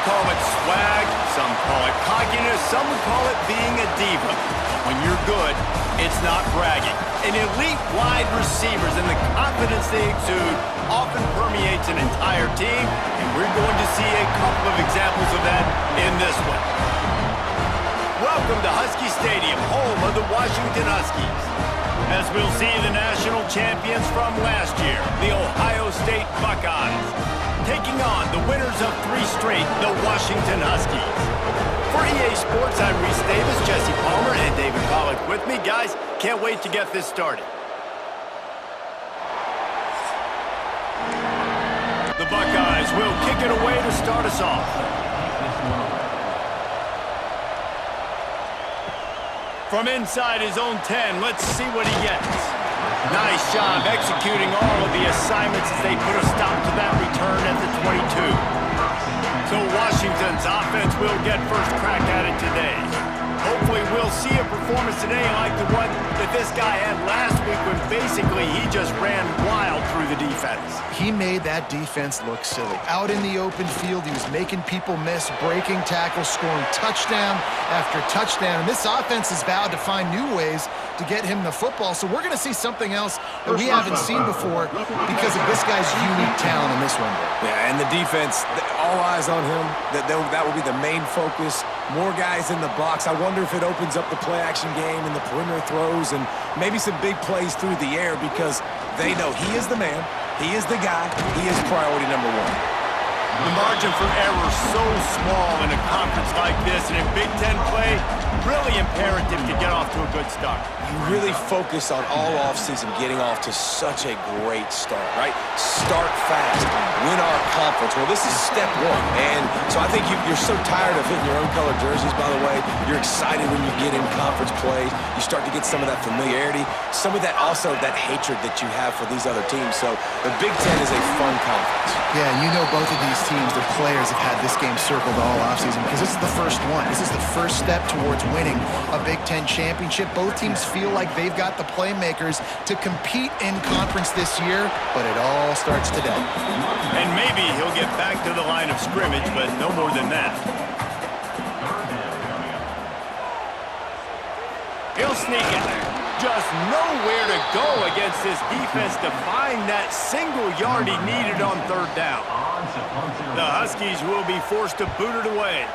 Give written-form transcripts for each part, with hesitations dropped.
call it swag, some call it cockiness, some would call it being a diva. When you're good, it's not bragging. And elite wide receivers and the confidence they exude often permeates an entire team, and we're going to see a couple of examples of that in this one. Welcome to Husky Stadium, home of the Washington Huskies. As we'll see the national champions from last year, the Ohio State Buckeyes, taking on the winners of 3 straight, the Washington Huskies. For EA Sports, I'm Reese Davis, Jesse Palmer, and David Pollack with me. Guys, can't wait to get this started. The Buckeyes will kick it away to start us off. From inside his own 10, let's see what he gets. Nice job executing all of the assignments as they put a stop to that return at the 22. So Washington's offense will get first crack at it today. Hopefully we'll see a performance today like the one that this guy had last week when basically he just ran wild through the defense. He made that defense look silly. Out in the open field, he was making people miss, breaking tackles, scoring touchdown after touchdown. And this offense has vowed to find new ways to get him the football. So we're going to see something else that we haven't seen before because of this guy's unique talent in this one. Yeah, and the defense, all eyes on him. That will be the main focus. More guys in the box. I wonder if it opens up the play-action game and the perimeter throws and maybe some big plays through the air because they know he is the man, he is the guy, he is priority number 1. The margin for error so small in a conference like this, and in Big Ten play, really imperative to get off to a good start. You really focus on all offseason getting off to such a great start, right? Start fast, win our conference. Well, this is step 1, and so I think you're so tired of hitting your own color jerseys, by the way. You're excited when you get in conference play. You start to get some of that familiarity, some of that also that hatred that you have for these other teams. So the Big Ten is a fun conference. Yeah, you know both of these teams, the players have had this game circled all offseason because this is the first one. This is the first step towards winning a Big Ten championship. Both teams feel like they've got the playmakers to compete in conference this year, but it all starts today. And maybe he'll get back to the line of scrimmage, but no more than that. He'll sneak it. Just nowhere to go against this defense to find that single yard he needed on 3rd down. The Huskies will be forced to boot it away.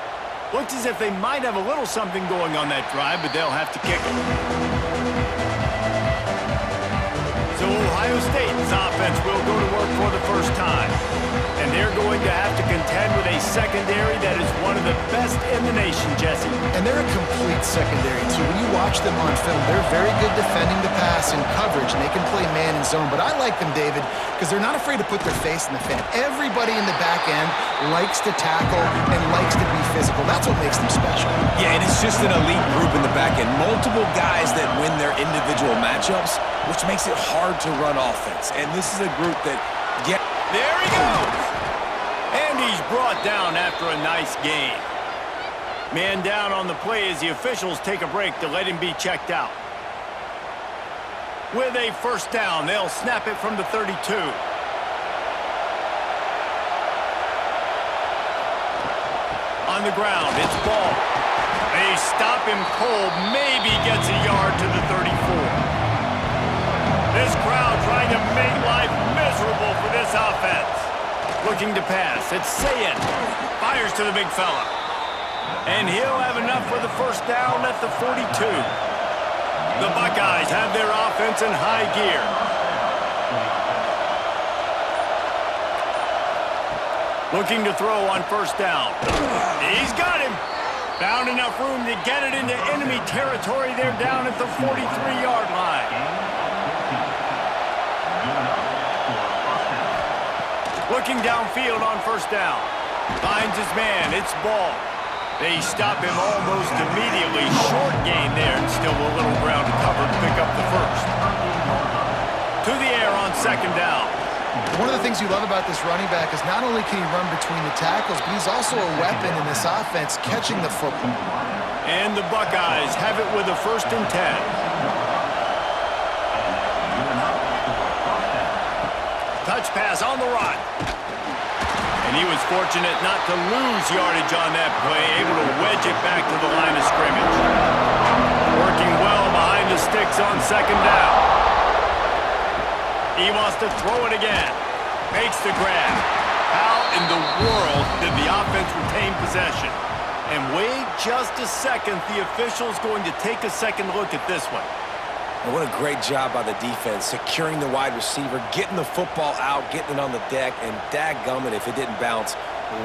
Looks as if they might have a little something going on that drive, but they'll have to kick it. So Ohio State's offense will go to work for the first time. And they're going to have to contend with a secondary that is one of the best in the nation, Jesse. And they're a complete secondary, too. When you watch them on film, they're very good defending the pass and coverage, and they can play man and zone. But I like them, David, because they're not afraid to put their face in the fan. Everybody in the back end likes to tackle and likes to be physical. That's what makes them special. Yeah, and it's just an elite group in the back end. Multiple guys that win their individual matchups, which makes it hard to run offense. And this is a group that There he goes! And he's brought down after a nice gain. Man down on the play as the officials take a break to let him be checked out. With a first down, they'll snap it from the 32. On the ground, it's ball. They stop him cold, maybe gets a yard to the 34. This crowd trying to make life miserable for this offense. Looking to pass, it's Sayin. Fires to the big fella. And he'll have enough for the first down at the 42. The Buckeyes have their offense in high gear. Looking to throw on first down. He's got him. Found enough room to get it into enemy territory. They're down at the 43-yard line. Looking downfield on first down. Finds his man. It's ball. They stop him almost immediately. Short gain there, and still a little ground to cover to pick up the first. To the air on second down. One of the things you love about this running back is not only can he run between the tackles, but he's also a weapon in this offense, catching the football. And the Buckeyes have it with a 1st and 10. Touch pass on the run. And he was fortunate not to lose yardage on that play, able to wedge it back to the line of scrimmage. Working well behind the sticks on second down. He wants to throw it again. Makes the grab. How in the world did the offense retain possession? And wait just a second, the official's going to take a second look at this one. And what a great job by the defense, securing the wide receiver, getting the football out, getting it on the deck, and dadgummit if it didn't bounce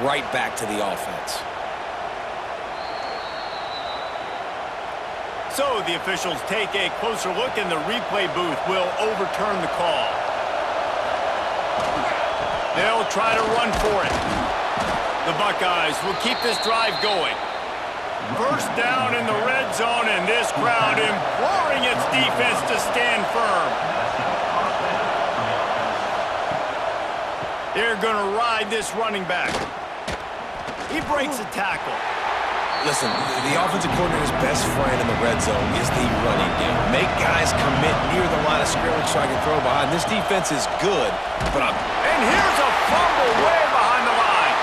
right back to the offense. So the officials take a closer look, and the replay booth will overturn the call. They'll try to run for it. The Buckeyes will keep this drive going. First down in the red zone, and this crowd imploring its defense to stand firm. They're going to ride this running back. He breaks a tackle. Listen, the offensive coordinator's best friend in the red zone is the running game. Make guys commit near the line of scrimmage so I can throw behind. This defense is good, but And here's a fumble way behind the line.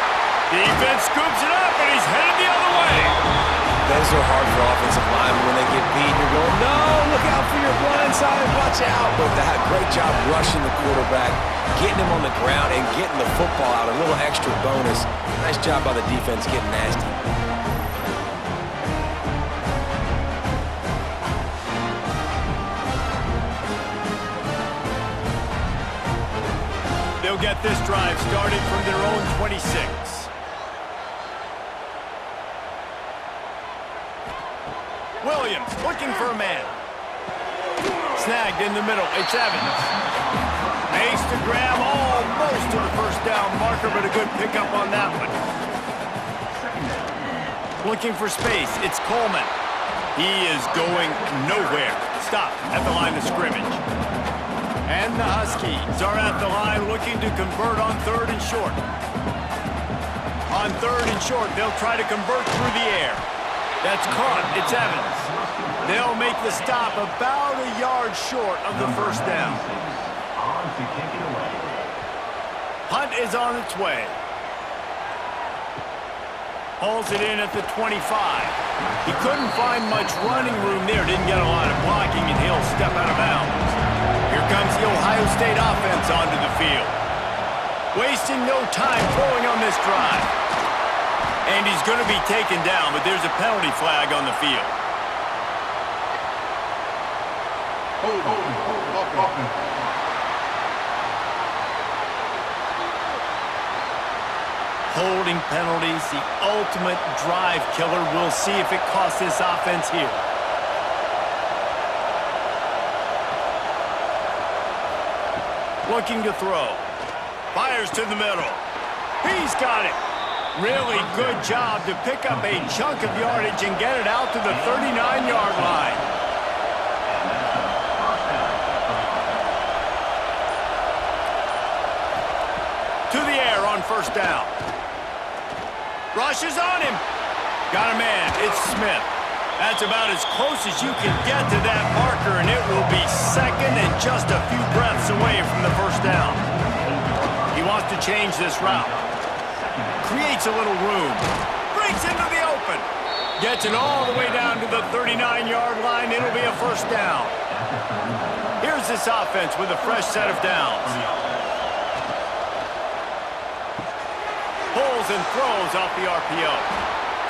Defense scoops it up, and he's headed the other way. Those are hard for offensive linemen when they get beat. You're going, no, look out for your blind side, watch out. But they had a great job rushing the quarterback, getting him on the ground, and getting the football out. A little extra bonus. Nice job by the defense getting nasty. They'll get this drive started from their own 26. Williams looking for a man. Snagged in the middle. It's Evans. Makes the grab almost to the first down marker, but a good pickup on that one. Looking for space. It's Coleman. He is going nowhere. Stop at the line of scrimmage. And the Huskies are at the line looking to convert on third and short. On third and short, they'll try to convert through the air. That's caught. It's Evans. They'll make the stop about a yard short of the first down. Hunt is on its way. Hauls it in at the 25. He couldn't find much running room there. Didn't get a lot of blocking, and he'll step out of bounds. Here comes the Ohio State offense onto the field. Wasting no time throwing on this drive. And he's going to be taken down, but there's a penalty flag on the field. Holding penalties, the ultimate drive killer. We'll see if it costs this offense here. Looking to throw. Fires to the middle. He's got it. Really good job to pick up a chunk of yardage and get it out to the 39-yard line. To the air on first down. Rushes on him. Got a man. It's Smith. That's about as close as you can get to that marker, and it will be second and just a few breaths away from the first down. He wants to change this route. Creates a little room. Breaks into the open. Gets it all the way down to the 39-yard line. It'll be a first down. Here's this offense with a fresh set of downs. Pulls and throws off the RPO.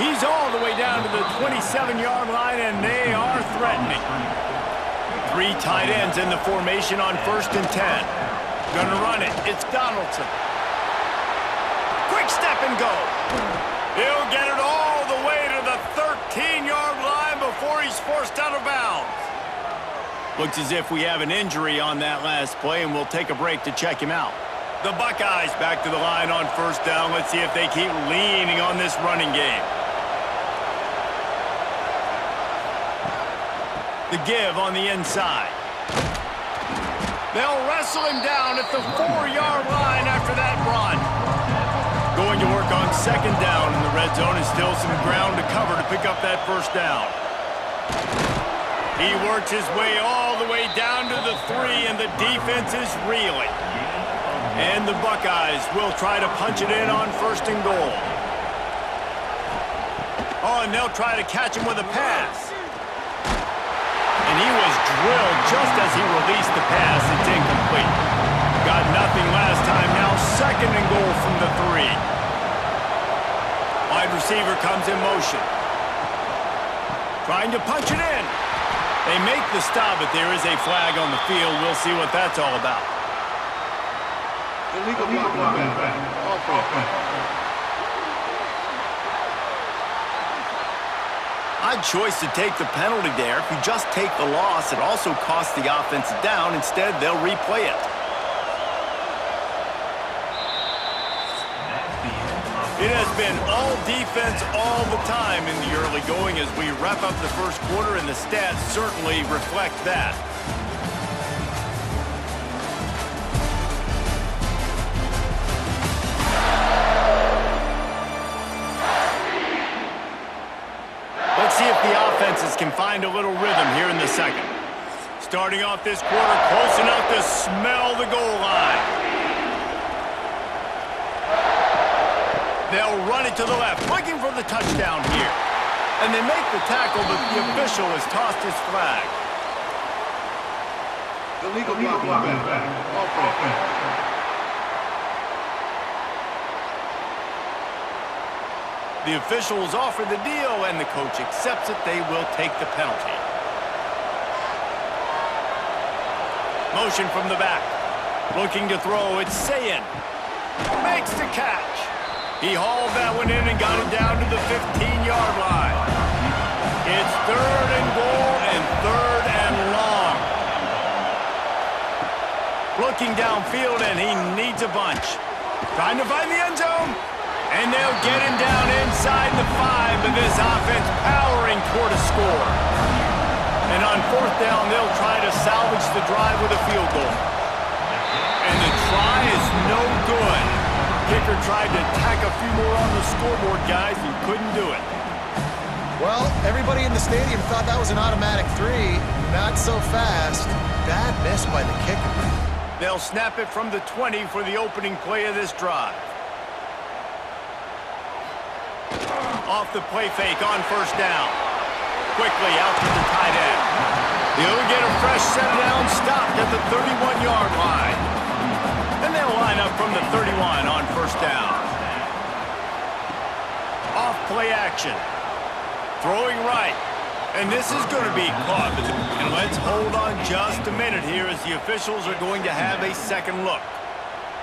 He's all the way down to the 27-yard line, and they are threatening. Three tight ends in the formation on first and 10. Gonna run it. It's Donaldson. Quick step and go. He'll get it all the way to the 13-yard line before he's forced out of bounds. Looks as if we have an injury on that last play, and we'll take a break to check him out. The Buckeyes back to the line on first down. Let's see if they keep leaning on this running game. The give on the inside. They'll wrestle him down at the 4-yard line after that run. Going to work on second down in the red zone, and still some ground to cover to pick up that first down. He works his way all the way down to the 3, and the defense is reeling. And the Buckeyes will try to punch it in on 1st and goal. Oh, and they'll try to catch him with a pass. And he was drilled just as he released the pass. It's incomplete. Got nothing last time. Now 2nd and goal from the 3. Wide receiver comes in motion. Trying to punch it in. They make the stop, but there is a flag on the field. We'll see what that's all about. Illegal block. Odd choice to take the penalty there. If you just take the loss, it also costs the offense down. Instead, they'll replay it. It has been all defense all the time in the early going as we wrap up the 1st quarter, and the stats certainly reflect that. Let's see if the offenses can find a little rhythm here in the 2nd. Starting off this quarter, close enough to smell the goal line. They'll run it to the left, looking for the touchdown here. And they make the tackle, but the official has tossed his flag. Illegal block. The officials offer the deal, and the coach accepts it. They will take the penalty. Motion from the back. Looking to throw, it's Sayin. Makes the catch. He hauled that one in and got it down to the 15-yard line. It's 3rd and goal and 3rd and long. Looking downfield, and he needs a bunch. Trying to find the end zone. And they'll get him down inside the 5, but this offense powering toward a score. And on 4th down, they'll try to salvage the drive with a field goal. And the try is no good. Kicker tried to tack a few more on the scoreboard, guys, and couldn't do it. Well, everybody in the stadium thought that was an automatic 3. Not so fast. Bad miss by the kicker. They'll snap it from the 20 for the opening play of this drive. Off the play fake on 1st down. Quickly out to the tight end. He'll get a fresh set down, stopped at the 31-yard line. And they'll line up from the 31 on 1st down. Off play action. Throwing right. And this is going to be caught. And let's hold on just a minute here as the officials are going to have a 2nd look.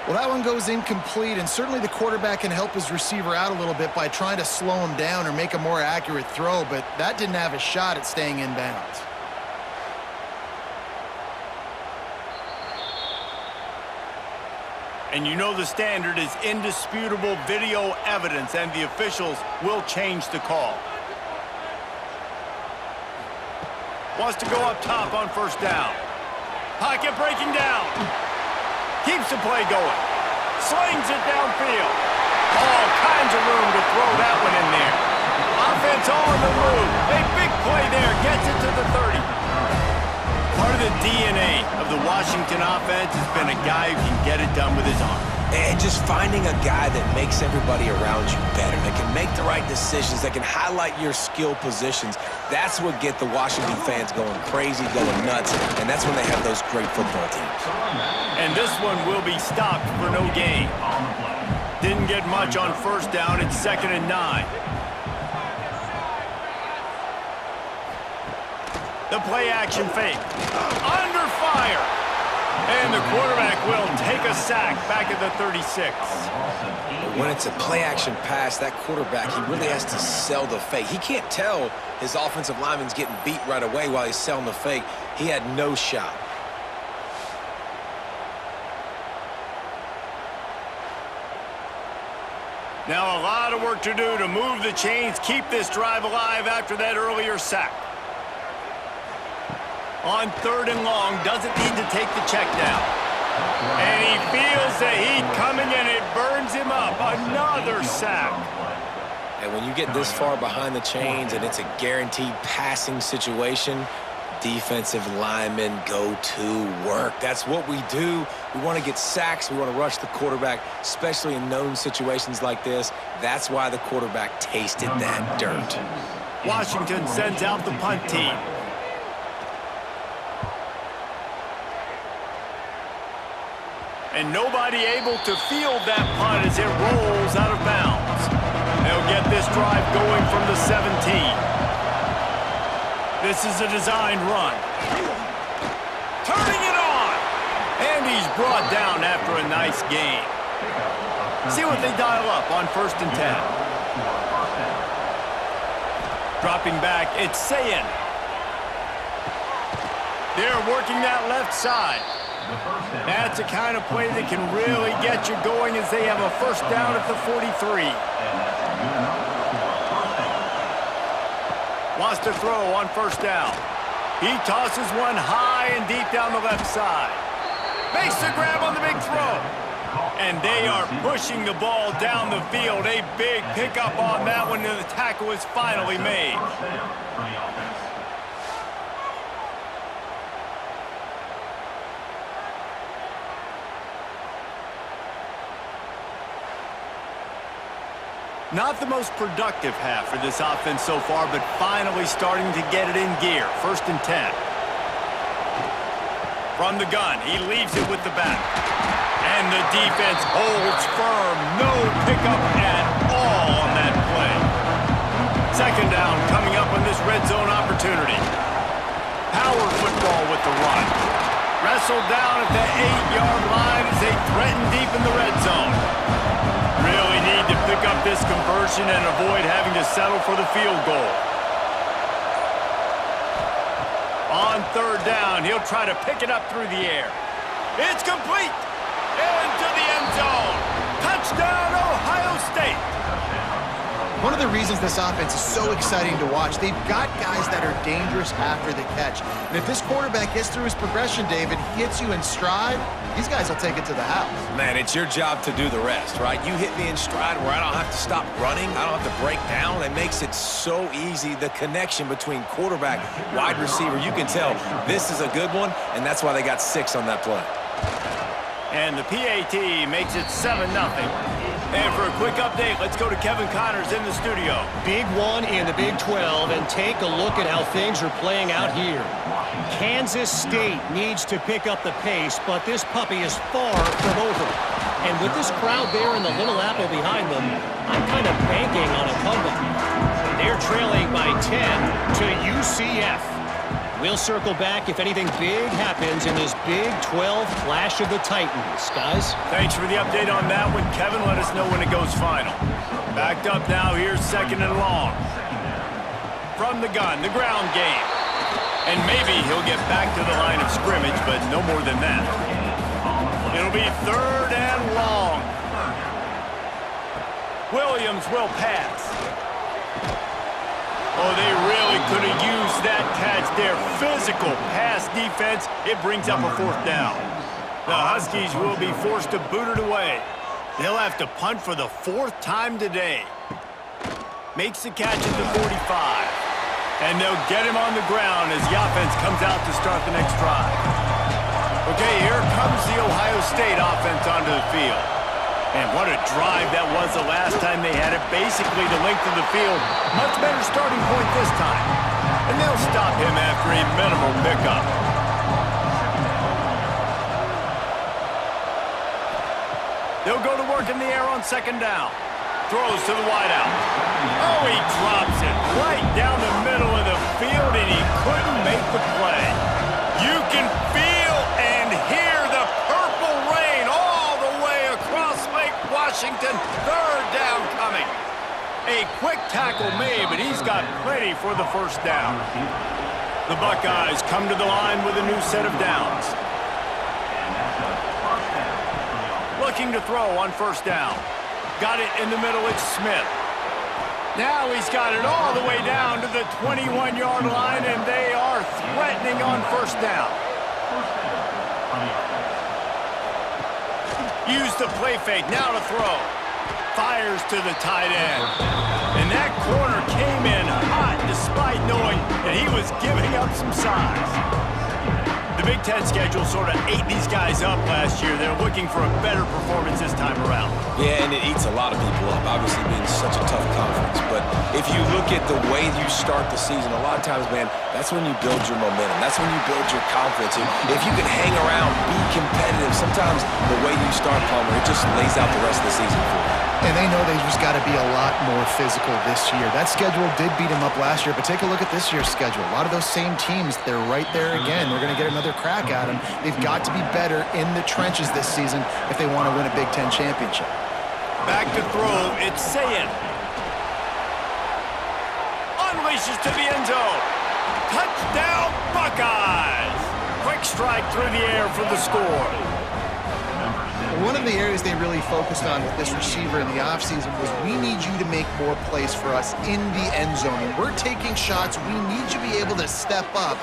Well, that one goes incomplete, and certainly the quarterback can help his receiver out a little bit by trying to slow him down or make a more accurate throw, but that didn't have a shot at staying in bounds. And you know the standard is indisputable video evidence, and the officials will change the call. Wants to go up top on 1st down. Pocket breaking down. Keeps the play going. Slings it downfield. All kinds of room to throw that one in there. Offense on the move. A big play there. Gets it to the 30. Part of the DNA of the Washington offense has been a guy who can get it done with his arm. And just finding a guy that makes everybody around you better, that can make the right decisions, that can highlight your skill positions. That's what get the Washington fans going crazy, going nuts, and that's when they have those great football teams. And this one will be stopped for no gain. Didn't get much on 1st down. It's 2nd and 9. The play action fake. Under fire. And the quarterback will take a sack back at the 36. When it's a play-action pass, that quarterback, he really has to sell the fake. He can't tell his offensive lineman's getting beat right away while he's selling the fake. He had no shot. Now a lot of work to do to move the chains, keep this drive alive after that earlier sack. On 3rd and long, doesn't need to take the check down. And he feels the heat coming, and it burns him up. Another sack. And when you get this far behind the chains and it's a guaranteed passing situation, defensive linemen go to work. That's what we do. We want to get sacks. We want to rush the quarterback, especially in known situations like this. That's why the quarterback tasted that dirt. Washington sends out the punt team. And nobody able to field that punt as it rolls out of bounds. They'll get this drive going from the 17. This is a designed run. Turning it on! And he's brought down after a nice gain. See what they dial up on 1st and 10. Dropping back, it's Sayin. They're working that left side. That's the kind of play that can really get you going as they have a 1st down at the 43. Wants to throw on 1st down. He tosses one high and deep down the left side. Makes the grab on the big throw. And they are pushing the ball down the field. A big pickup on that one, and the tackle is finally made. Not the most productive half for this offense so far, but finally starting to get it in gear. 1st and 10. From the gun, he leaves it with the back. And the defense holds firm. No pickup at all on that play. 2nd down coming up on this red zone opportunity. Power football with the run. Wrestled down at the 8-yard line as they threaten deep in the red zone. Really need to pick up this conversion and avoid having to settle for the field goal. On 3rd down, he'll try to pick it up through the air. It's complete! Into the end zone! Touchdown, Ohio State! One of the reasons this offense is so exciting to watch, they've got guys that are dangerous after the catch. And if this quarterback gets through his progression, David, hits you in stride, these guys will take it to the house. Man, it's your job to do the rest, right? You hit me in stride where I don't have to stop running. I don't have to break down. It makes it so easy. The connection between quarterback, wide receiver, you can tell this is a good one, and that's why they got 6 on that play. And the PAT makes it 7-0. And for a quick update, let's go to Kevin Connors in the studio. Big one in the Big 12, and take a look at how things are playing out here. Kansas State needs to pick up the pace, but this puppy is far from over. And with this crowd there in the Little Apple behind them, I'm kind of banking on a comeback. They're trailing by 10 to UCF. We'll circle back if anything big happens in this Big 12 Clash of the Titans. Guys? Thanks for the update on that one, Kevin. Let us know when it goes final. Backed up now, here's 2nd and long. From the gun, the ground game. And maybe he'll get back to the line of scrimmage, but no more than that. It'll be 3rd and long. Williams will pass. Oh, they really could have used that catch there. Physical pass defense. It brings up a 4th down. The Huskies will be forced to boot it away. They'll have to punt for the 4th time today. Makes the catch at the 45. And they'll get him on the ground as the offense comes out to start the next drive. Okay, here comes the Ohio State offense onto the field. And what a drive that was the last time they had it, basically the length of the field. Much better starting point this time. And they'll stop him after a minimal pickup. They'll go to work in the air on 2nd down. Throws to the wideout. Oh, he drops it right down the middle of the field, and he couldn't make the play. You can feel and hear the purple rain all the way across Lake Washington. 3rd down coming. A quick tackle made, but he's got plenty for the 1st down. The Buckeyes come to the line with a new set of downs. Looking to throw on 1st down. Got it in the middle, it's Smith. Now he's got it all the way down to the 21-yard line, and they are threatening on 1st down. Use the play fake, now to throw. Fires to the tight end. And that corner came in hot despite knowing that he was giving up some size. The Big Ten schedule sort of ate these guys up last year. They're looking for a better performance this time around. Yeah, and it eats a lot of people up, obviously being such a tough conference. But if you look at the way you start the season, a lot of times, man, that's when you build your momentum. That's when you build your confidence. And if you can hang around, be competitive, sometimes the way you start, Palmer, it just lays out the rest of the season for you. And they know they've just got to be a lot more physical this year. That schedule did beat them up last year, but take a look at this year's schedule. A lot of those same teams, they're right there again. They're going to get another crack at them. They've got to be better in the trenches this season if they want to win a Big Ten championship. Back to throw, it's Sayin. Unleashes to the end zone. Touchdown, Buckeyes! Quick strike through the air for the score. One of the areas they really focused on with this receiver in the offseason was we need you to make more plays for us in the end zone. And we're taking shots. We need you to be able to step up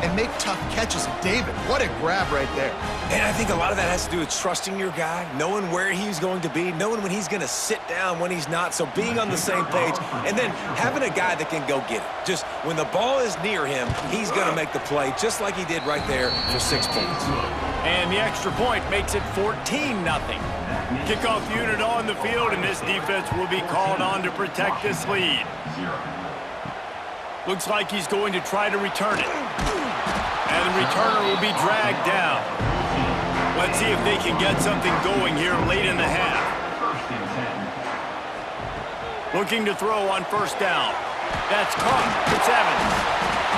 and make tough catches. David, what a grab right there. And I think a lot of that has to do with trusting your guy, knowing where he's going to be, knowing when he's going to sit down, when he's not. So being on the same page, and then having a guy that can go get it. Just when the ball is near him, he's going to make the play, just like he did right there for 6 points. And the extra point makes it 14-0. Kickoff unit on the field, and this defense will be called on to protect this lead. Looks like he's going to try to return it. And the returner will be dragged down. Let's see if they can get something going here late in the half. Looking to throw on first down. That's caught. It's Evans.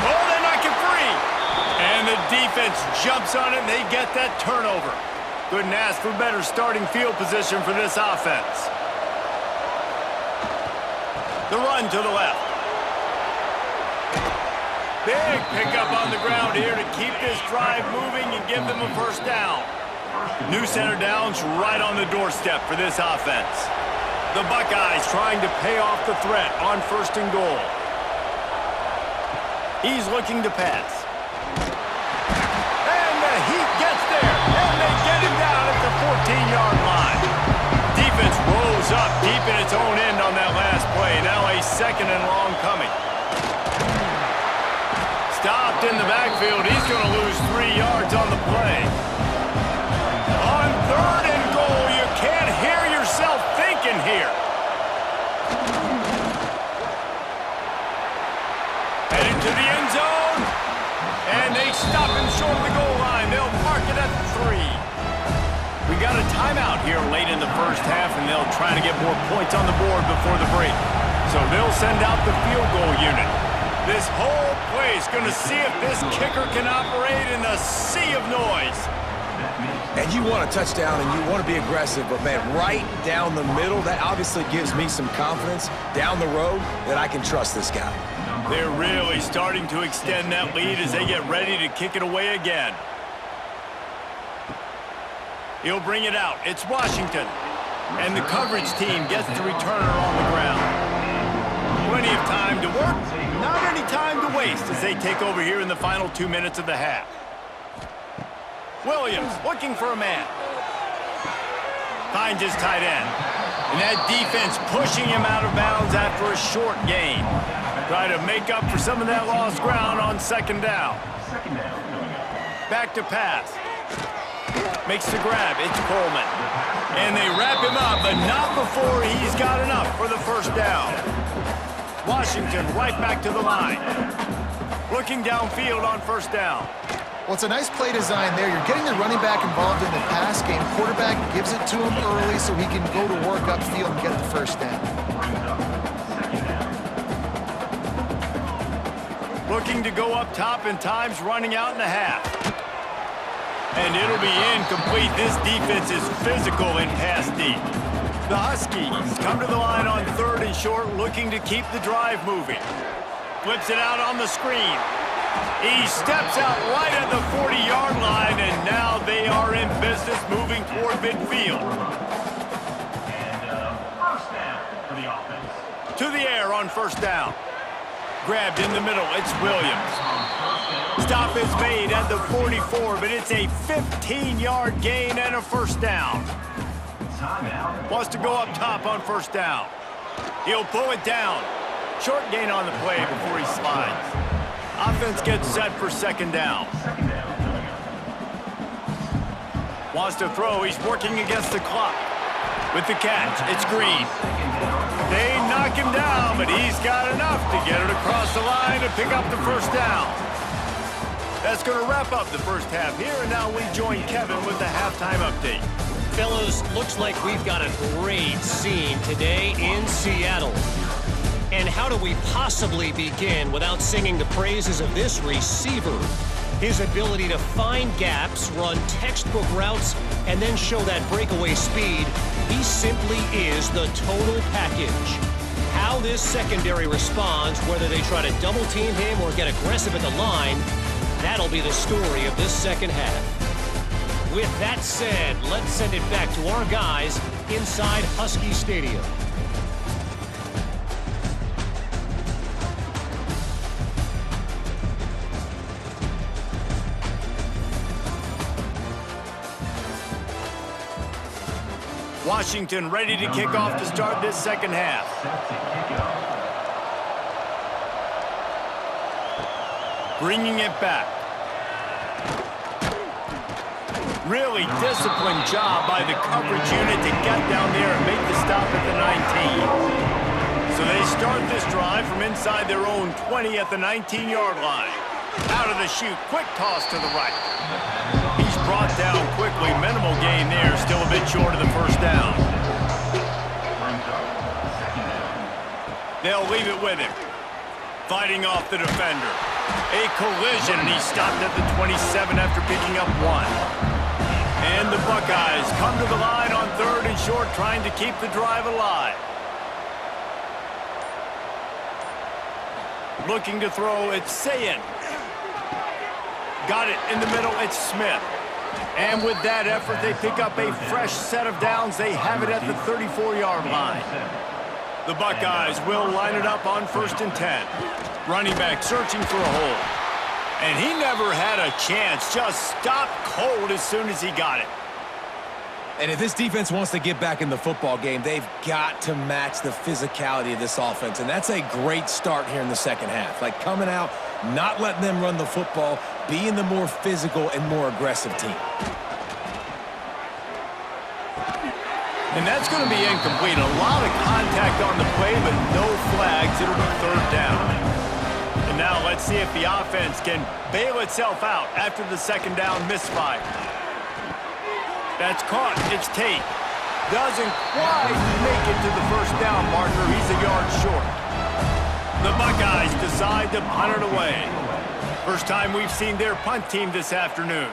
Oh, they knock it free. And the defense jumps on it, and they get that turnover. Couldn't ask for better starting field position for this offense. The run to the left. Big pickup on the ground here to keep this drive moving and give them a first down. New center downs right on the doorstep for this offense. The Buckeyes trying to pay off the threat on 1st and goal. He's looking to pass. And the Heat gets there, and they get him down at the 14-yard line. Defense rolls up deep in its own end on that last play. Now a 2nd and long coming. Stopped in the backfield. He's going to lose 3 yards on the play. On 3rd and goal, you can't hear yourself thinking here. Heading to the end zone. And they stop him short of the goal line. They'll mark it at 3. We got a timeout here late in the first half, and they'll try to get more points on the board before the break. So they'll send out the field goal unit. This whole play is going to see if this kicker can operate in the sea of noise. And you want a touchdown and you want to be aggressive, but, man, right down the middle, that obviously gives me some confidence down the road that I can trust this guy. They're really starting to extend that lead as they get ready to kick it away again. He'll bring it out. It's Washington. And the coverage team gets the returner on the ground. Plenty of time to work, not any time to waste as they take over here in the final 2 minutes of the half. Williams looking for a man. Finds his tight end. And that defense pushing him out of bounds after a short gain. Try to make up for some of that lost ground on 2nd down. Back to pass. Makes the grab. It's Coleman. And they wrap him up, but not before he's got enough for the first down. Washington right back to the line. Looking downfield on 1st down. Well, it's a nice play design there. You're getting the running back involved in the pass game. Quarterback gives it to him early so he can go to work upfield and get the first down. Looking to go up top, and time's running out in the half. And it'll be incomplete. This defense is physical in pass deep. The Huskies come to the line on 3rd and short, looking to keep the drive moving. Flips it out on the screen. He steps out right at the 40-yard line, and now they are in business moving toward midfield. And first down for the offense. To the air on 1st down. Grabbed in the middle, it's Williams. Stop is made at the 44, but it's a 15-yard gain and a 1st down. Wants to go up top on first down. He'll pull it down. Short gain on the play before he slides. Offense gets set for second down. Wants to throw. He's working against the clock. With the catch, it's Green. They knock him down, but he's got enough to get it across the line to pick up the first down. That's going to wrap up the first half here, and now we join Kevin with the halftime update. Fellas, looks like we've got a great scene today in Seattle. And how do we possibly begin without singing the praises of this receiver? His ability to find gaps, run textbook routes, and then show that breakaway speed. He simply is the total package. How this secondary responds, whether they try to double team him or get aggressive at the line, that'll be the story of this second half. With that said, let's send it back to our guys inside Husky Stadium. Washington ready to kick off to start this second half. Bringing it back. Really disciplined job by the coverage unit to get down there and make the stop at the 19. So they start this drive from inside their own 20 at the 19-yard line. Out of the chute, quick toss to the right. He's brought down quickly. Minimal gain there, still a bit short of the first down. They'll leave it with him. Fighting off the defender. A collision, and he stopped at the 27 after picking up one. And the Buckeyes come to the line on third and short, trying to keep the drive alive. Looking to throw, it's Sayin. Got it in the middle, it's Smith. And with that effort, they pick up a fresh set of downs. They have it at the 34-yard line. The Buckeyes will line it up on 1st and 10. Running back searching for a hole. And he never had a chance, just stopped cold as soon as he got it. And if this defense wants to get back in the football game, they've got to match the physicality of this offense. And that's a great start here in the second half. Like coming out, not letting them run the football, being the more physical and more aggressive team. And that's going to be incomplete. A lot of contact on the play, but no flags. It'll be third down. And now let's see if the offense can bail itself out after the second down misfire. That's caught. It's Tate. Doesn't quite make it to the first down marker. He's a yard short. The Buckeyes decide to punt it away. First time we've seen their punt team this afternoon.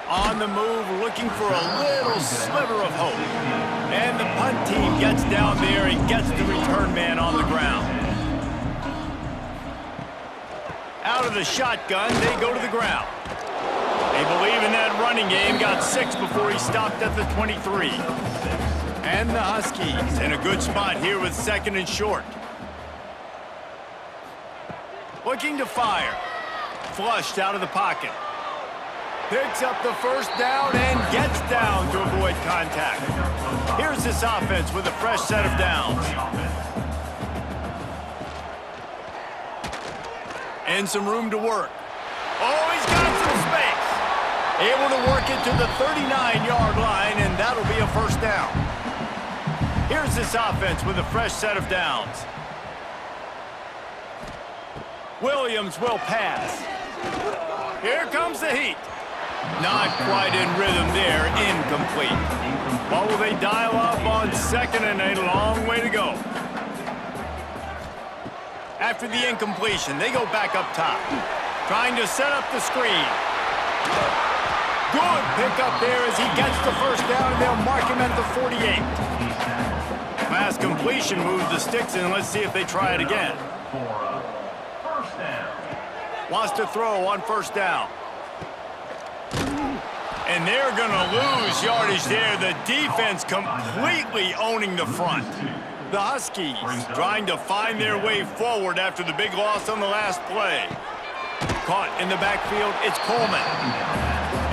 On the move, looking for a little sliver of hope. And the punt team gets down there and gets the return man on the ground. Out of the shotgun, they go to the ground. They believe in that running game, got 6 before he stopped at the 23. And the Huskies in a good spot here with 2nd and short. Looking to fire. Flushed out of the pocket. Picks up the first down and gets down to avoid contact. Here's this offense with a fresh set of downs. And some room to work. Oh, he's got some space. Able to work it to the 39-yard line, and that'll be a first down. Here's this offense with a fresh set of downs. Williams will pass. Here comes the heat. Not quite in rhythm there, incomplete. What will they dial up on 2nd and a long way to go? After the incompletion, they go back up top. Trying to set up the screen. Good pickup there as he gets the first down, and they'll mark him at the 48. Pass completion moves the sticks in. Let's see if they try it again. Wants to throw on first down. And they're going to lose yardage there. The defense completely owning the front. The Huskies trying to find their way forward after the big loss on the last play. Caught in the backfield, it's Coleman.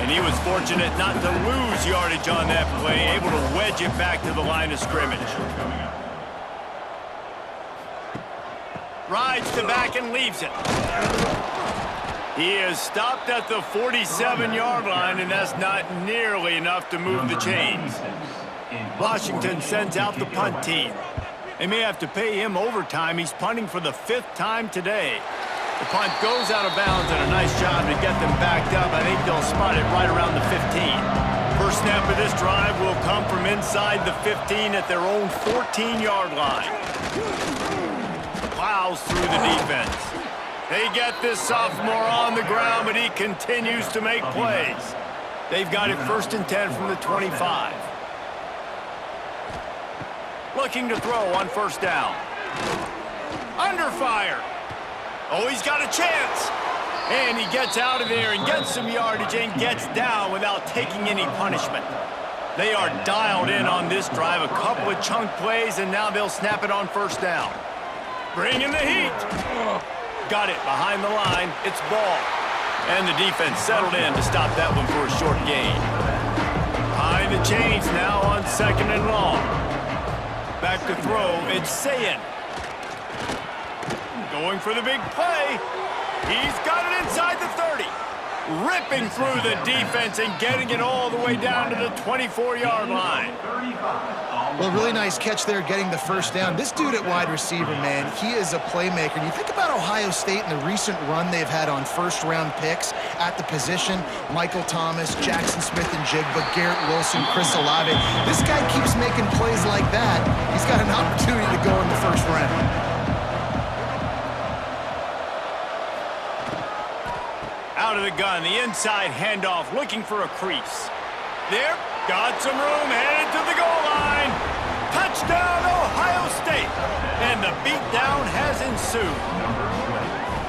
And And he was fortunate not to lose yardage on that play, able to wedge it back to the line of scrimmage. Rides to back and leaves it. He is stopped at the 47-yard line, and that's not nearly enough to move the chains. Washington sends out the punt team. They may have to pay him overtime. He's punting for the 5th time today. The punt goes out of bounds, and a nice job to get them backed up. I think they'll spot it right around the 15. First snap of this drive will come from inside the 15 at their own 14-yard line. Plows through the defense. They get this sophomore on the ground, but he continues to make plays. They've got it 1st and 10 from the 25. Looking to throw on 1st down. Under fire. Oh, he's got a chance. And he gets out of there and gets some yardage and gets down without taking any punishment. They are dialed in on this drive. A couple of chunk plays, and now they'll snap it on 1st down. Bring in the heat. Got it behind the line. It's ball. And the defense settled in to stop that one for a short gain. Behind the chains now on 2nd and long. Back to throw. It's Sayin. Going for the big play. He's got it inside the 30. Ripping through the defense and getting it all the way down to the 24-yard line. Well, really nice catch there, getting the 1st down. This dude at wide receiver, man, he is a playmaker. And you think about Ohio State and the recent run they've had on 1st-round picks at the position. Michael Thomas, Jackson Smith-Njigba, Garrett Wilson, Chris Olave. This guy keeps making plays like that. He's got an opportunity to go in the 1st round. Out of the gun, the inside handoff, looking for a crease. There, got some room, headed to the goal line. Touchdown, Ohio State. And the beatdown has ensued.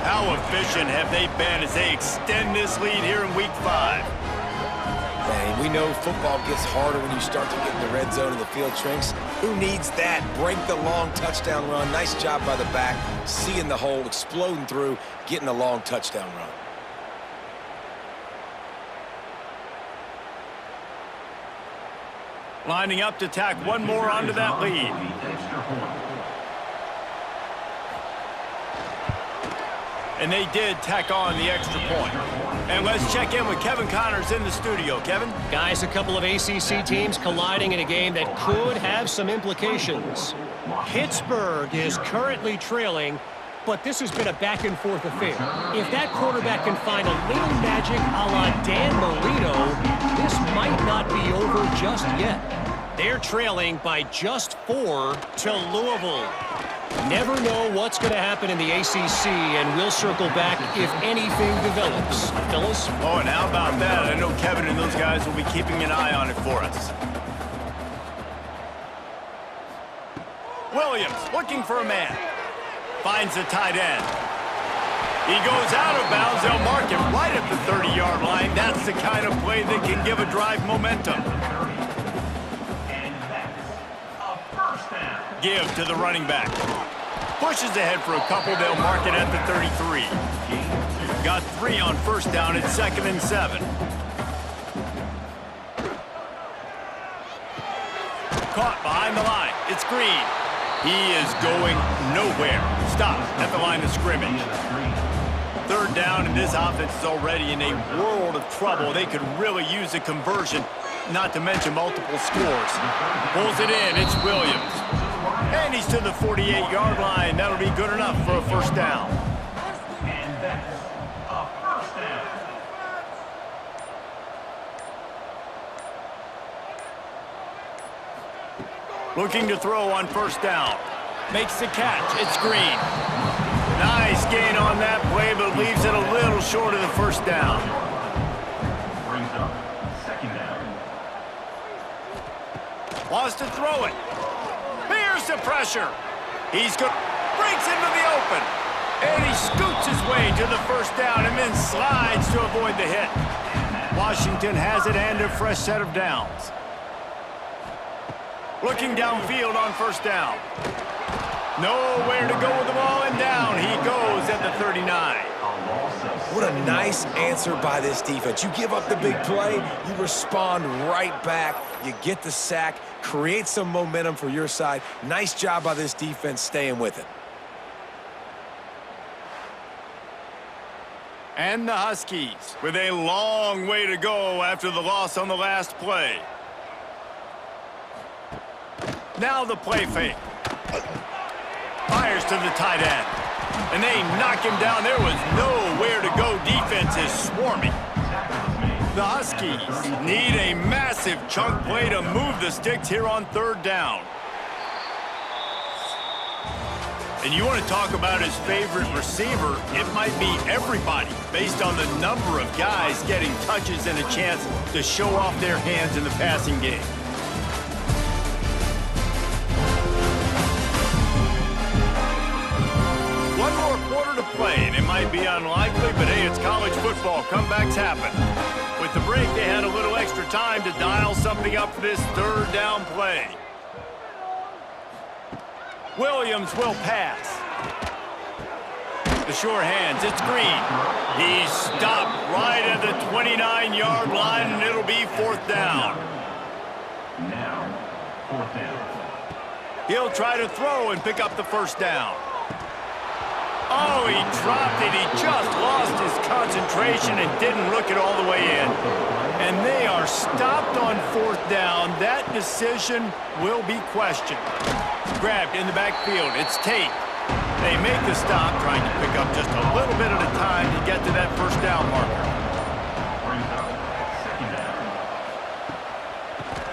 How efficient have they been as they extend this lead here in Week 5? Man, we know football gets harder when you start to get in the red zone and the field shrinks. Who needs that? Break the long touchdown run. Nice job by the back, seeing the hole, exploding through, getting a long touchdown run. Lining up to tack one more onto that lead. And they did tack on the extra point. And let's check in with Kevin Connors in the studio. Kevin? Guys, a couple of ACC teams colliding in a game that could have some implications. Pittsburgh is currently trailing, but this has been a back-and-forth affair. If that quarterback can find a little magic a la Dan Marino, this might not be over just yet. They're trailing by just 4 to Louisville. Never know what's going to happen in the ACC, and we'll circle back if anything develops. Fellas? Oh, and how about that? I know Kevin and those guys will be keeping an eye on it for us. Williams looking for a man. Finds the tight end. He goes out of bounds. They'll mark him right at the 30-yard line. That's the kind of play that can give a drive momentum. Give to the running back. Pushes ahead for a couple. They'll mark it at the 33. Got 3 on 1st down at 2nd and 7. Caught behind the line. It's Green. He is going nowhere. Stopped at the line of scrimmage. 3rd down, and this offense is already in a world of trouble. They could really use a conversion, not to mention multiple scores. Pulls it in. It's Williams. And he's to the 48-yard line. That'll be good enough for a 1st down. And that's a 1st down. Looking to throw on 1st down. Makes the catch. It's Green. Nice gain on that play, but leaves it a little short of the 1st down. Brings up 2nd down. Wants to throw it. Here's the pressure. He's good. Breaks into the open. And he scoots his way to the 1st down and then slides to avoid the hit. Washington has it and a fresh set of downs. Looking downfield on 1st down. Nowhere to go with the ball, and down he goes at the 39. A loss of What a nice answer by this defense. You give up the big play, you respond right back, you get the sack, create some momentum for your side. Nice job by this defense staying with it. And the Huskies with a long way to go after the loss on the last play. Now the play fake. Fires to the tight end. And they knock him down. There was nowhere to go. Defense is swarming. The Huskies need a massive chunk play to move the sticks here on third down. And you want to talk about his favorite receiver, it might be everybody based on the number of guys getting touches and a chance to show off their hands in the passing game. One more quarter to play, and it might be unlikely, but hey, it's college football. Comebacks happen. With the break, they had a little extra time to dial something up for this third down play. Williams will pass. The sure hands, it's Green. He's stopped right at the 29-yard line, and it'll be fourth down. Now, fourth down. He'll try to throw and pick up the first down. Oh, he dropped it. He just lost his concentration and didn't look it all the way in. And they are stopped on fourth down. That decision will be questioned. Grabbed in the backfield. It's Tate. They make the stop, trying to pick up just a little bit at a time to get to that first down marker. Brings up second down.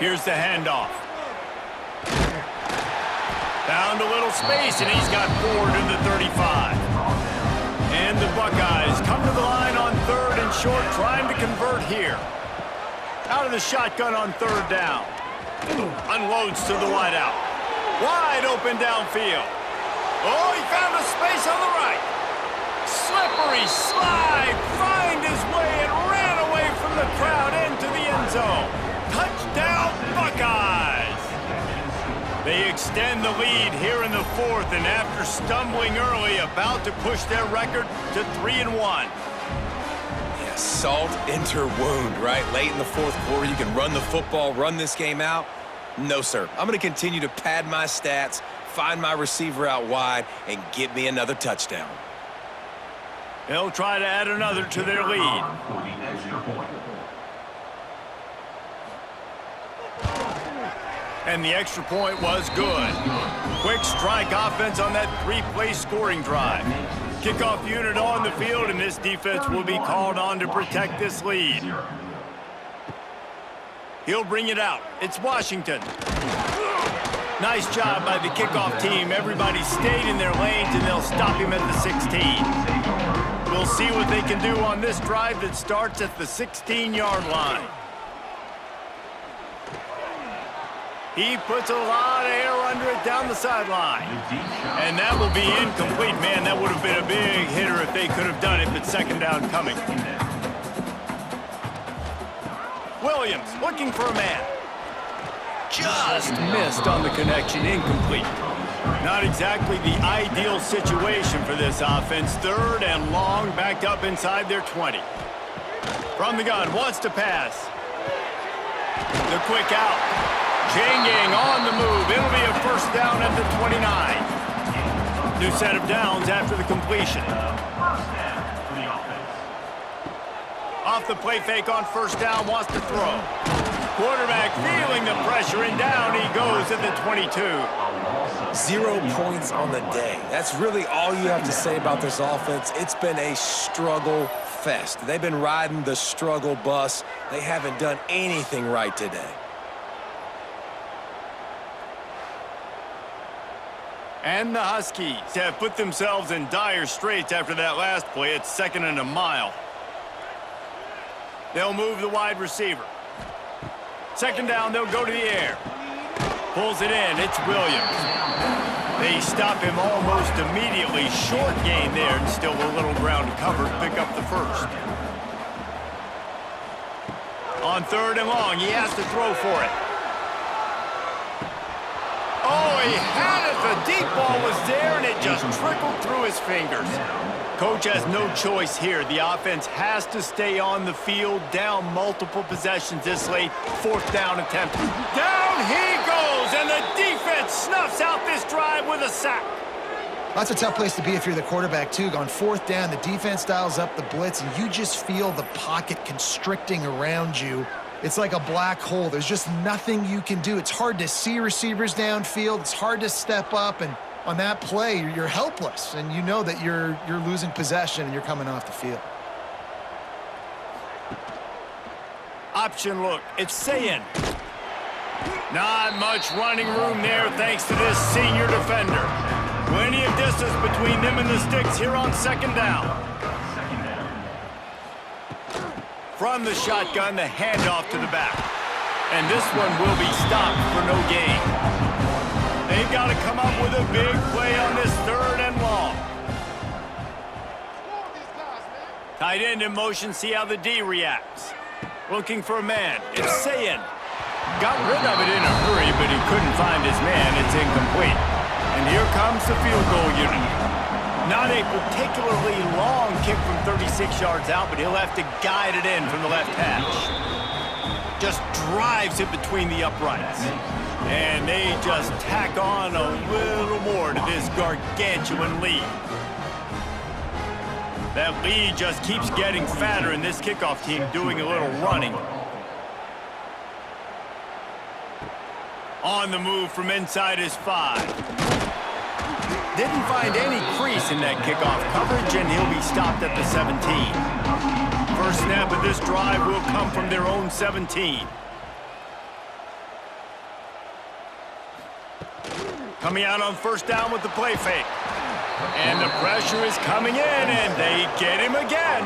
Here's the handoff. Found a little space, and he's got forward to the 35. And the Buckeyes come to the line on third and short, trying to convert here. Out of the shotgun on third down. Unloads to the wideout. Wide open downfield. Oh, he found a space on the right. Slippery slide, find his way and ran away from the crowd into the end zone. Touchdown, Buckeyes! They extend the lead here in the fourth, and after stumbling early, about to push their record to 3-1. Yeah, salt into wound, right? Late in the fourth quarter, you can run the football, run this game out. No, sir. I'm going to continue to pad my stats, find my receiver out wide, and get me another touchdown. They'll try to add another to their lead. For the extra point. And the extra point was good. Quick strike offense on that three-play scoring drive. Kickoff unit on the field, and this defense will be called on to protect this lead. He'll bring it out. It's Washington. Nice job by the kickoff team. Everybody stayed in their lanes, and they'll stop him at the 16. We'll see what they can do on this drive that starts at the 16-yard line. He puts a lot of air under it down the sideline. And that will be incomplete. Man, that would have been a big hitter if they could have done it, but second down coming. Williams looking for a man. Just missed on the connection, incomplete. Not exactly the ideal situation for this offense. Third and long, backed up inside their 20. From the gun, wants to pass. The quick out. Changing on the move. It'll be a first down at the 29. New set of downs after the completion. First down for the offense. Off the play fake on first down, wants to throw. Quarterback feeling the pressure, and down he goes at the 22. 0 points on the day. That's really all you have to say about this offense. It's been a struggle fest. They've been riding the struggle bus. They haven't done anything right today. And the Huskies have put themselves in dire straits after that last play. It's 2nd and a mile. They'll move the wide receiver. Second down, they'll go to the air. Pulls it in, it's Williams. They stop him almost immediately. Short gain there, and still a little ground to cover to pick up the first. On third and long, he has to throw for it. Oh, he had it. The deep ball was there, and it just trickled through his fingers. Coach has no choice here. The offense has to stay on the field, down multiple possessions this late. 4th down attempt. Down he goes, and the defense snuffs out this drive with a sack. That's a tough place to be if you're the quarterback, too. On 4th down, the defense dials up the blitz, and you just feel the pocket constricting around you. It's like a black hole. There's just nothing you can do. It's hard to see receivers downfield. It's hard to step up, and on that play, you're helpless, and you know that you're losing possession and you're coming off the field. Option look. It's Sayin. Not much running room there thanks to this senior defender. Plenty of distance between them and the sticks here on 2nd down. From the shotgun, the handoff to the back. And this one will be stopped for no gain. They've got to come up with a big play on this 3rd and long. Tight end in motion, see how the D reacts. Looking for a man. It's Sayin. Got rid of it in a hurry, but he couldn't find his man. It's incomplete. And here comes the field goal unit. Not a particularly long kick from 36 yards out, but he'll have to guide it in from the left hash. Just drives it between the uprights. And they just tack on a little more to this gargantuan lead. That lead just keeps getting fatter, and this kickoff team doing a little running. On the move from inside his 5. Didn't find any crease in that kickoff coverage, and he'll be stopped at the 17. First snap of this drive will come from their own 17. Coming out on 1st down with the play fake. And the pressure is coming in, and they get him again.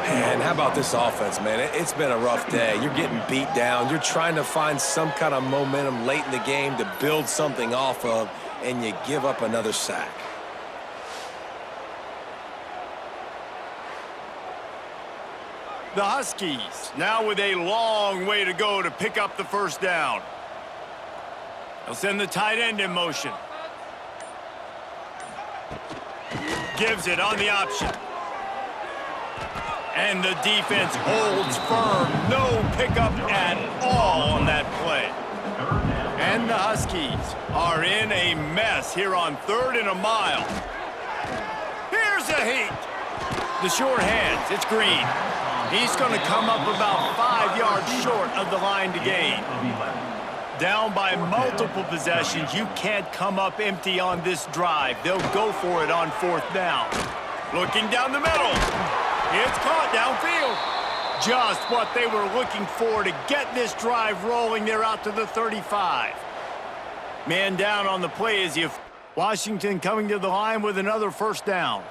And how about this offense, man? It's been a rough day. You're getting beat down. You're trying to find some kind of momentum late in the game to build something off of, and you give up another sack. The Huskies now with a long way to go to pick up the 1st down. They'll send the tight end in motion. Gives it on the option. And the defense holds firm. No pickup at all on that play. And the Huskies are in a mess here on 3rd and a mile. Here's a heat. The short hands, it's Green. He's going to come up about 5 yards short of the line to gain. Down by multiple possessions, you can't come up empty on this drive. They'll go for it on 4th down. Looking down the middle. It's caught downfield. Just what they were looking for to get this drive rolling. They're out to the 35. Man down on the play as if Washington coming to the line with another 1st down.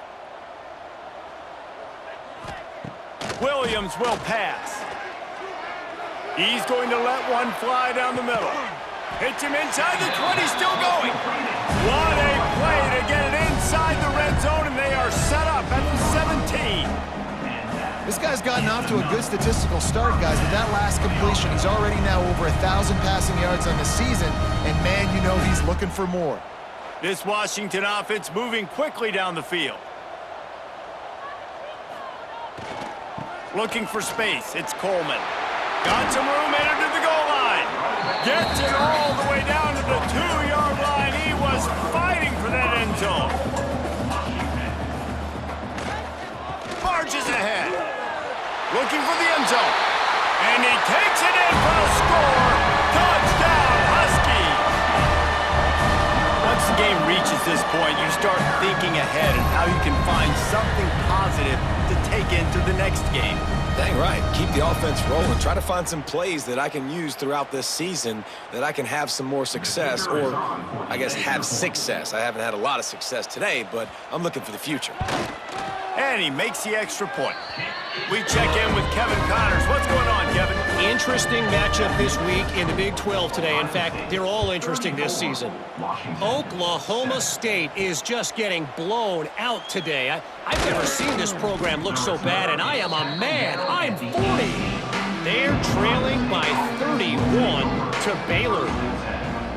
Williams will pass. He's going to let one fly down the middle. Hits him inside the 20, still going. What a play to get it inside the red zone, and they are set up at the 17. This guy's gotten off to a good statistical start, guys. With that last completion, he's already now over 1,000 passing yards on the season, and man, you know he's looking for more. This Washington offense moving quickly down the field. Looking for space, it's Coleman. Got some room, entered to the goal line. Gets it all the way down to the 2-yard line. He was fighting for that end zone. Marches ahead. Looking for the end zone. And he takes it in for a score. Touchdown, Huskies. Once the game reaches this point, you start thinking ahead and how you can find something positive to take into the next game. Dang right. Keep the offense rolling. Try to find some plays that I can use throughout this season that I can have some more success, or I guess have success. I haven't had a lot of success today, but I'm looking for the future. And he makes the extra point. We check in with Kevin Connors. What's going on, Kevin? Interesting matchup this week in the Big 12 today. In fact, they're all interesting this season. Oklahoma State is just getting blown out today. I've never seen this program look so bad, and I am a man. I'm 40. They're trailing by 31 to Baylor.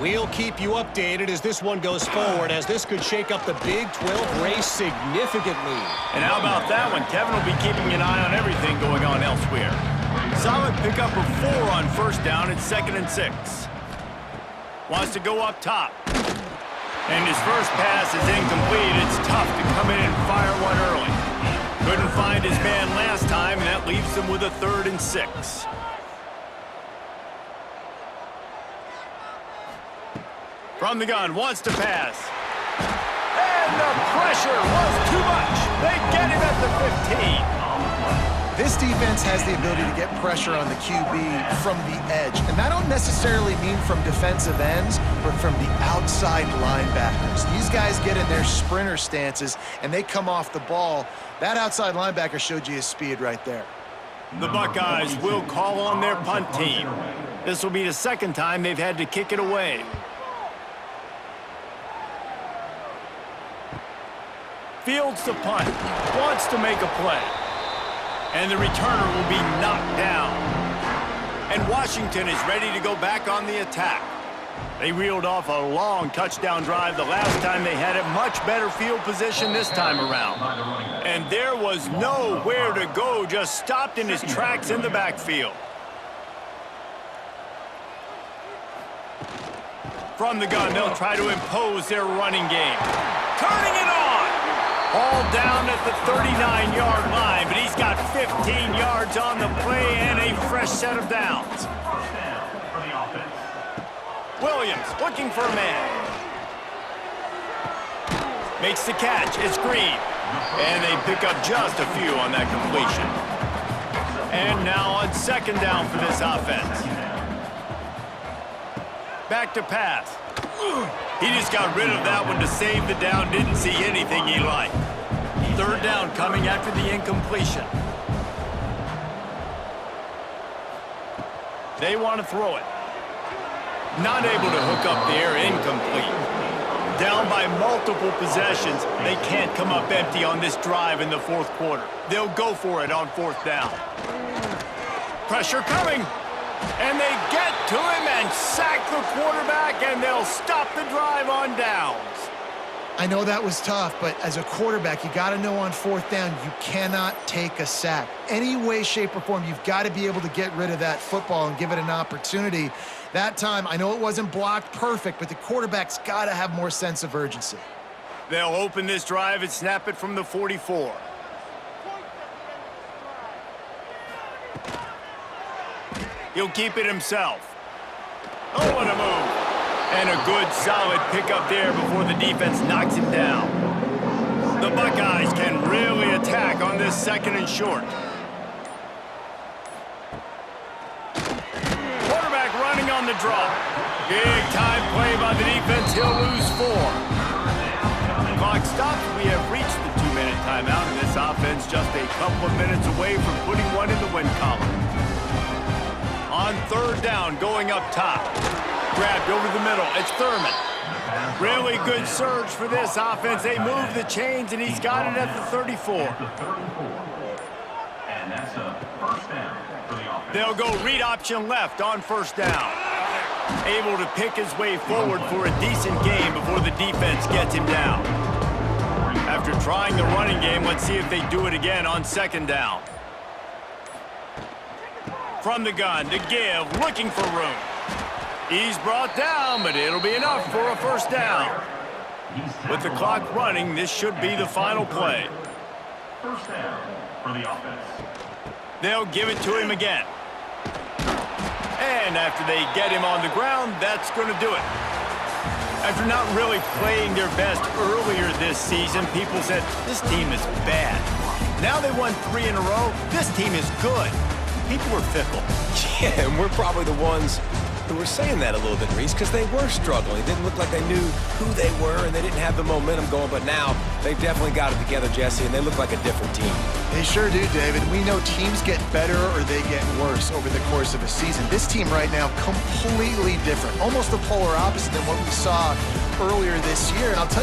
We'll keep you updated as this one goes forward, as this could shake up the Big 12 race significantly. And how about that one? Kevin will be keeping an eye on everything going on elsewhere. Solid pickup of 4 on first down at 2nd and 6. Wants to go up top. And his first pass is incomplete. It's tough to come in and fire one early. Couldn't find his man last time, and that leaves him with a 3rd and 6. From the gun, wants to pass. And the pressure was too much. They get him at the 15. This defense has the ability to get pressure on the QB from the edge. And that don't necessarily mean from defensive ends, but from the outside linebackers. These guys get in their sprinter stances, and they come off the ball. That outside linebacker showed you his speed right there. The Buckeyes will call on their punt team. This will be the 2nd time they've had to kick it away. Fields the punt. Wants to make a play. And the returner will be knocked down. And Washington is ready to go back on the attack. They reeled off a long touchdown drive the last time. They had a much better field position this time around. And there was nowhere to go, just stopped in his tracks in the backfield. From the gun, they'll try to impose their running game. Turning it on! All down at the 39-yard line, but he's got 15 yards on the play and a fresh set of downs. First down for the offense. Williams looking for a man. Makes the catch. It's Green. And they pick up just a few on that completion. And now on 2nd down for this offense. Back to pass. He just got rid of that one to save the down. Didn't see anything he liked. 3rd down coming after the incompletion. They want to throw it. Not able to hook up there. Incomplete. Down by multiple possessions. They can't come up empty on this drive in the 4th quarter. They'll go for it on 4th down. Pressure coming. And they get to him and sack the quarterback, and they'll stop the drive on downs. I know that was tough, but as a quarterback, you got to know on 4th down, you cannot take a sack. Any way, shape, or form, you've got to be able to get rid of that football and give it an opportunity. That time, I know it wasn't blocked perfect, but the quarterback's got to have more sense of urgency. They'll open this drive and snap it from the 44. He'll keep it himself. Oh, what a move. And a good, solid pickup there before the defense knocks him down. The Buckeyes can really attack on this 2nd and short. Quarterback running on the draw. Big time play by the defense. He'll lose 4. Clock stops. We have reached the 2-minute timeout, and this offense just a couple of minutes away from putting one in the win column. On 3rd down, going up top. Grabbed over the middle. It's Thurman. Really good surge for this offense. They move the chains, and he's got it at the 34. And that's a first down for the offense. They'll go read option left on 1st down. Able to pick his way forward for a decent game before the defense gets him down. After trying the running game, let's see if they do it again on 2nd down. From the gun to give, looking for room. He's brought down, but it'll be enough for a 1st down. With the clock running, this should be the final play. First down for the offense. They'll give it to him again. And after they get him on the ground, that's going to do it. After not really playing their best earlier this season, people said, this team is bad. Now they won 3 in a row. This team is good. People were fickle. Yeah, and we're probably the ones who were saying that a little bit, Reese, because they were struggling. It didn't look like they knew who they were, and they didn't have the momentum going. But now they've definitely got it together, Jesse, and they look like a different team. They sure do, David. We know teams get better or they get worse over the course of a season. This team right now, completely different. Almost the polar opposite than what we saw earlier this year. And I'll tell you,